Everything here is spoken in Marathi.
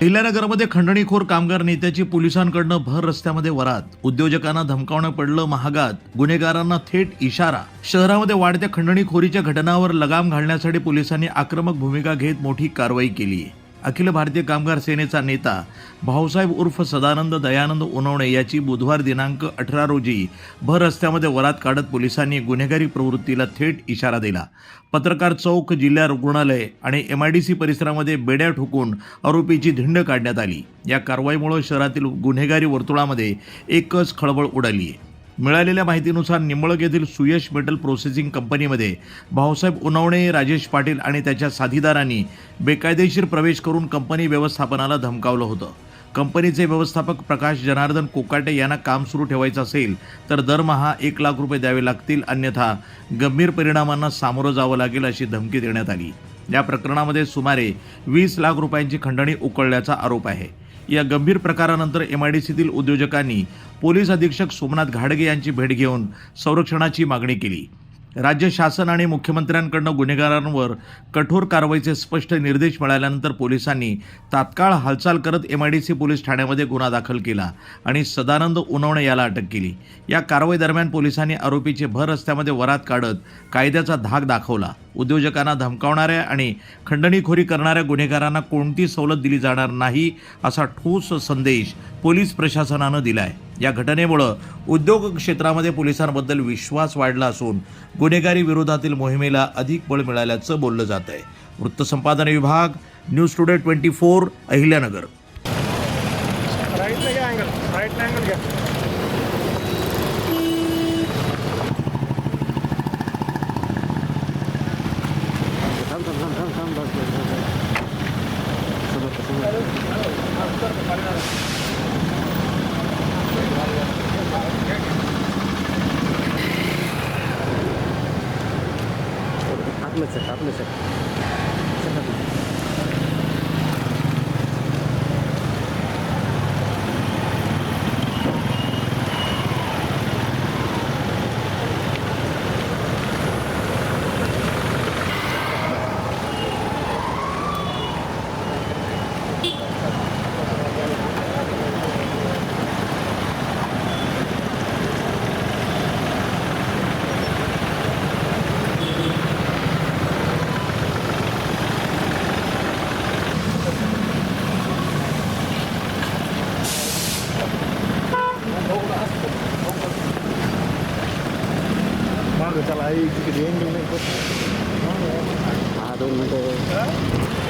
अहिल्यानगरमध्ये खंडणीखोर कामगार नेत्याची पोलिसांकडनं भर रस्त्यामध्ये वरात. उद्योजकांना धमकावणं पडलं महागात. गुन्हेगारांना थेट इशारा. शहरामध्ये वाढत्या खंडणीखोरीच्या घटनांवर लगाम घालण्यासाठी पोलिसांनी आक्रमक भूमिका घेत मोठी कारवाई केली. अखिल भारतीय कामगार सेनेचा नेता भाऊसाहेब उर्फ सदानंद दयानंद उनवणे याची बुधवार दिनांक 18 रोजी भर रस्त्यामध्ये वरात काढत पोलिसांनी गुन्हेगारी प्रवृत्तीला थेट इशारा दिला. पत्रकार चौक, जिल्हा रुग्णालय आणि MIDC परिसरामध्ये बेड्या ठोकून आरोपीची धिंड काढण्यात आली. या कारवाईमुळे शहरातील गुन्हेगारी वर्तुळामध्ये एकच खळबळ उडाली आहे. मिळालेल्या माहितीनुसार निंबळक येथील सुयश मेटल प्रोसेसिंग कंपनीमध्ये भाऊसाहेब उनवणे, राजेश पाटील आणि त्याच्या साथीदारांनी बेकायदेशीर प्रवेश करून कंपनी व्यवस्थापनाला धमकावलं होतं. कंपनीचे व्यवस्थापक प्रकाश जनार्दन कोकाटे यांना काम सुरू ठेवायचं असेल तर दरमहा 1 लाख रुपये द्यावे लागतील, अन्यथा गंभीर परिणामांना सामोरं जावं लागेल अशी धमकी देण्यात आली. या प्रकरणामध्ये सुमारे 20 लाख रुपयांची खंडणी उकळल्याचा आरोप आहे. या गंभीर प्रकारानंतर MIDCतील उद्योजकांनी पोलीस अधीक्षक सोमनाथ घाडगे यांची भेट घेऊन संरक्षणाची मागणी केली. राज्य शासन आणि मुख्यमंत्र्यांकडून गुन्हेगारांवर कठोर कारवाईचे स्पष्ट निर्देश मिळाल्यानंतर पोलिसांनी तात्काळ हालचाल करत MIDC पोलीस ठाण्यामध्ये गुन्हा दाखल केला आणि सदानंद उनवणे याला अटक केली. या कारवाई दरम्यान पोलिसांनी आरोपीचे भर रस्त्यामध्ये वरात काढत कायद्याचा धाक दाखवला. उद्योजकांना धमकावणाऱ्या आणि खंडणीखोरी करणाऱ्या गुन्हेगारांना कोणती सवलत दिली जाणार नाही असा ठोस संदेश पोलीस प्रशासनानं दिला आहे. या घटनेमुळं उद्योग क्षेत्रामध्ये पोलिसांबद्दल विश्वास वाढला असून गुन्हेगारी विरोधातील मोहिमेला अधिक बळ मिळाल्याचं बोललं जात आहे. वृत्तसंपादन विभाग, न्यूज टुडे 24, अहिल्यानगर. आपलं सर चला 2 मिनिटं